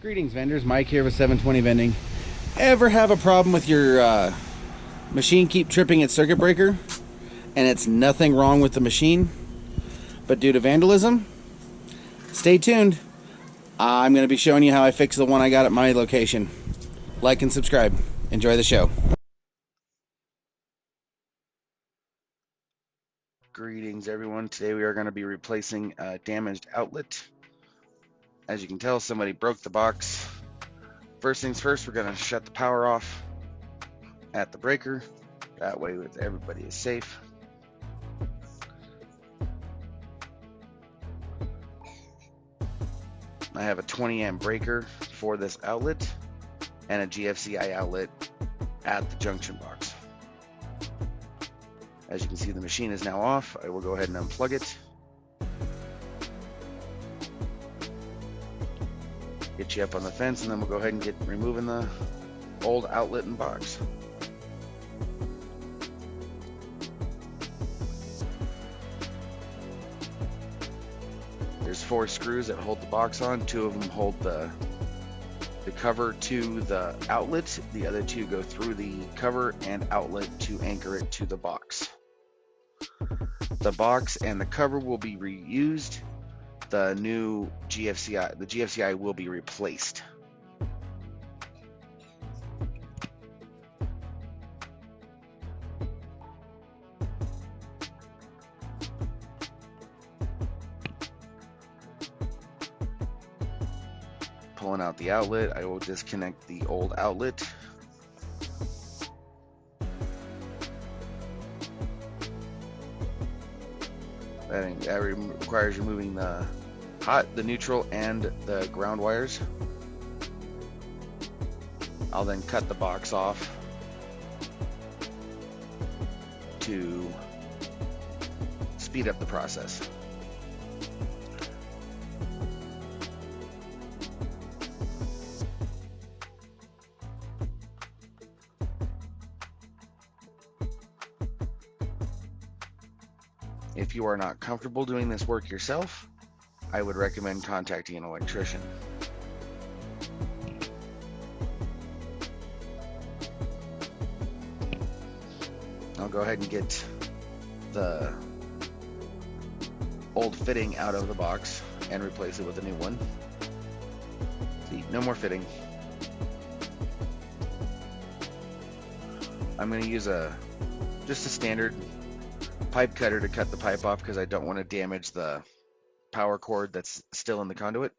Greetings vendors, Mike here with 720 Vending. Ever have a problem with your machine keep tripping its circuit breaker and it's nothing wrong with the machine but due to vandalism? Stay tuned. I'm going to be showing you how I fix the one I got at my location. Like and subscribe. Enjoy the show. Greetings everyone. Today we are going to be replacing a damaged outlet. As you can tell, somebody broke the box. First things first, we're going to shut the power off at the breaker. That way everybody is safe. I have a 20 amp breaker for this outlet and a GFCI outlet at the junction box. As you can see, the machine is now off. I will go ahead and unplug it. Get you up on the fence, and then we'll go ahead and get removing the old outlet and box. There's 4 screws that hold the box on. 2 of them hold the cover to the outlet. The other 2 go through the cover and outlet to anchor it to the box. The box and the cover will be reused. The new GFCI will be replaced. Pulling out the outlet, I will disconnect the old outlet. That requires removing the the neutral and the ground wires. I'll then cut the box off to speed up the process. If you are not comfortable doing this work yourself, I would recommend contacting an electrician. I'll go ahead and get the old fitting out of the box and replace it with a new one. See, no more fitting. I'm going to use just a standard pipe cutter to cut the pipe off because I don't want to damage the power cord that's still in the conduit.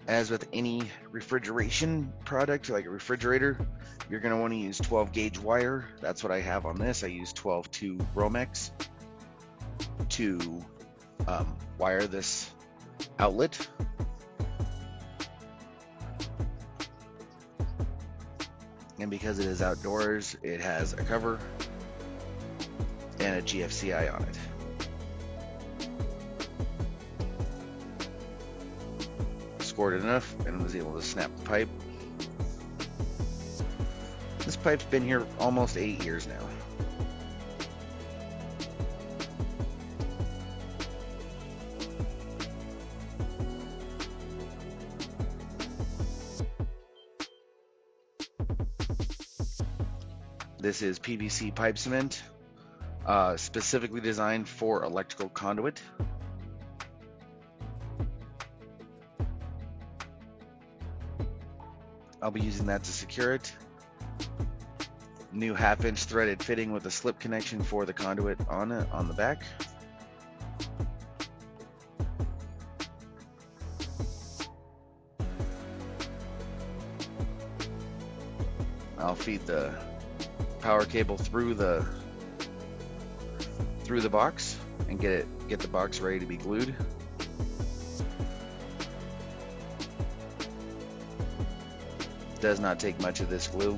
As with any refrigeration product, like a refrigerator, you're going to want to use 12 gauge wire. That's what I have on this. I use 12-2 Romex to wire this outlet. And because it is outdoors, it has a cover and a GFCI on it. Scored it enough and was able to snap the pipe. This pipe's been here almost 8 years now. This is PVC pipe cement, specifically designed for electrical conduit. I'll be using that to secure it. New 1/2-inch threaded fitting with a slip connection for the conduit on the back. I'll feed the power cable through the box and get the box ready to be glued. Does not take much of this glue.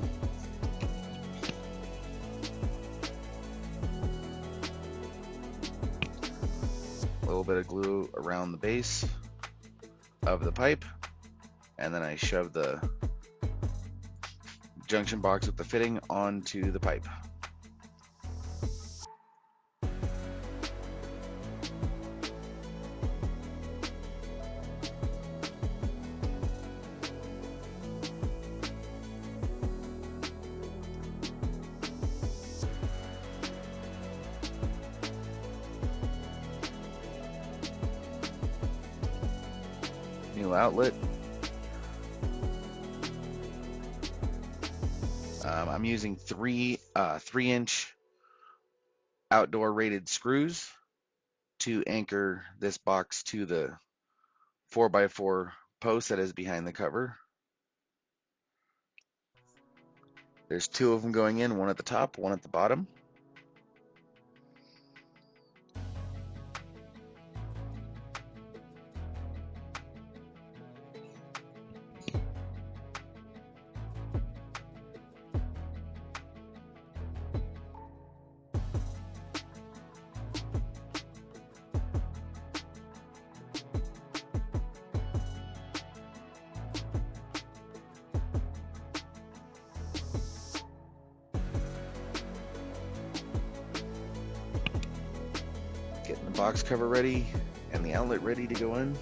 little bit of glue around the base of the pipe, and then I shove the junction box with the fitting onto the pipe. New outlet. I'm using three 3-inch outdoor rated screws to anchor this box to the 4x4 post that is behind the cover. There's 2 of them going in, one at the top, one at the bottom. Getting the box cover ready and the outlet ready to go in.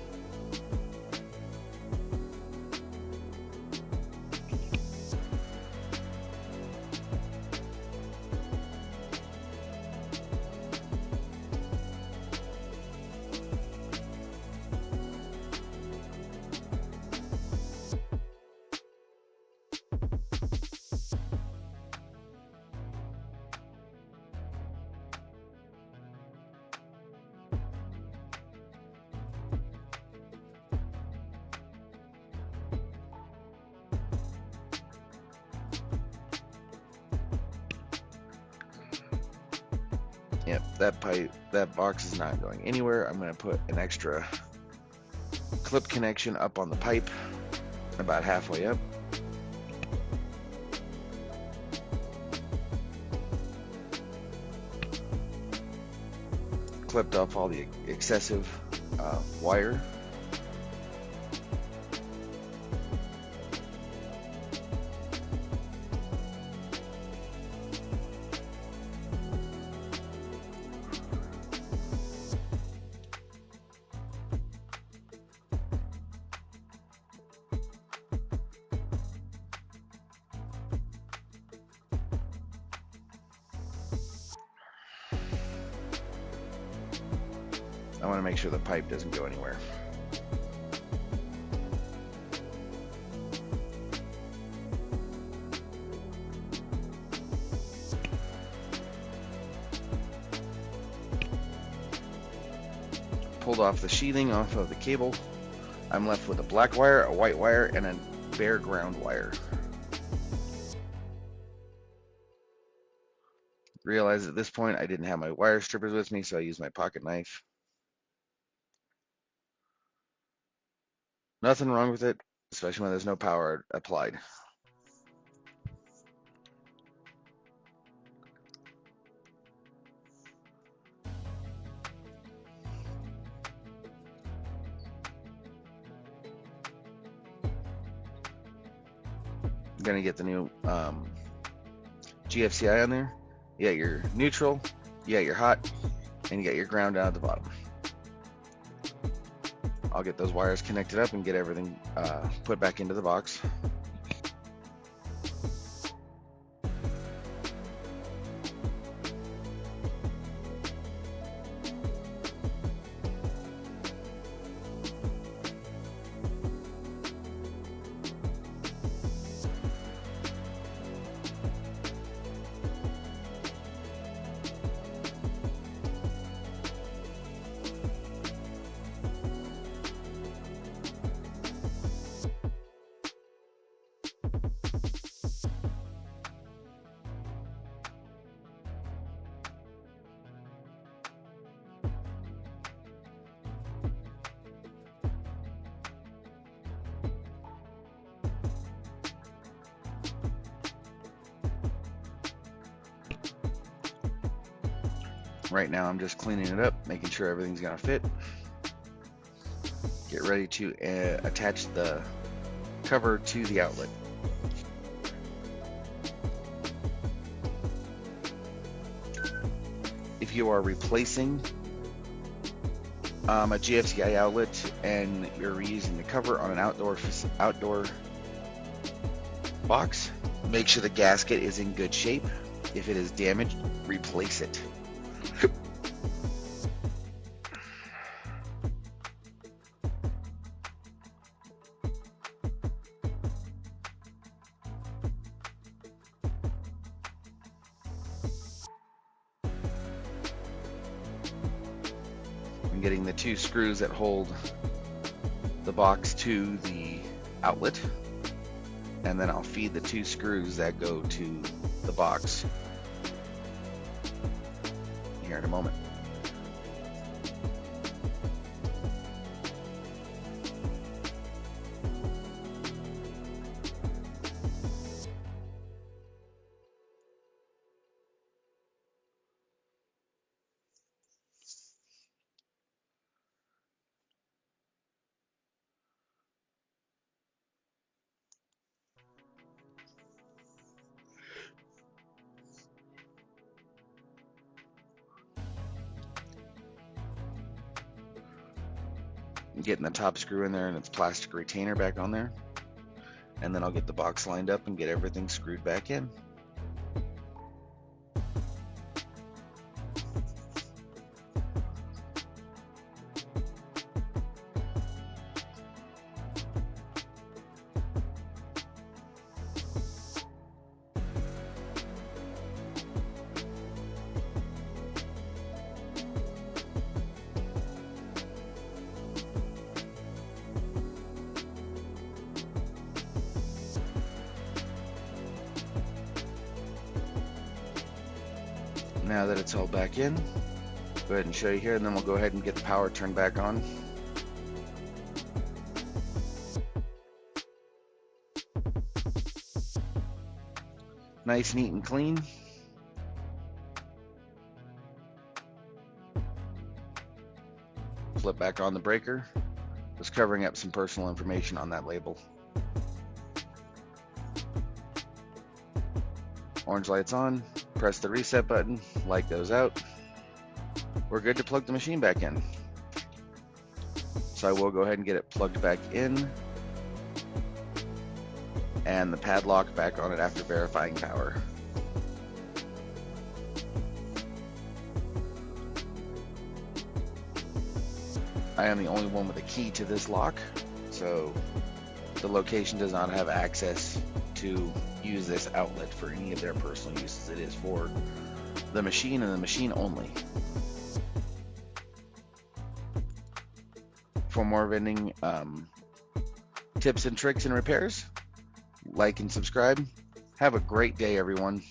Yep, that box is not going anywhere. I'm going to put an extra clip connection up on the pipe about halfway up. Clipped off all the excessive wire. I want to make sure the pipe doesn't go anywhere. Pulled off the sheathing off of the cable. I'm left with a black wire, a white wire, and a bare ground wire. Realized at this point I didn't have my wire strippers with me, so I used my pocket knife. Nothing wrong with it, especially when there's no power applied. I'm gonna get the new GFCI on there. You got your neutral, you got your hot, and you got your ground down at the bottom. I'll get those wires connected up and get everything put back into the box. Right now I'm just cleaning it up. making sure everything's gonna fit. Get ready to attach the cover to the outlet. If you are replacing a GFCI outlet and you're reusing the cover on an outdoor box, make sure the gasket is in good shape. If it is damaged, replace it. I'm getting the 2 screws that hold the box to the outlet, and then I'll feed the 2 screws that go to the box here in a moment. Getting the top screw in there and its plastic retainer back on there, and then I'll get the box lined up and get everything screwed back in. Now that it's all back in, go ahead and show you here, and then we'll go ahead and get the power turned back on. Nice, neat, and clean. Flip back on the breaker, just covering up some personal information on that label. Orange light's on. Press the reset button, light goes out. We're good to plug the machine back in. So I will go ahead and get it plugged back in, and the padlock back on it after verifying power. I am the only one with a key to this lock, so the location does not have access to use this outlet for any of their personal uses. It is for the machine and the machine only. For more vending tips and tricks and repairs, like and subscribe. Have a great day, everyone.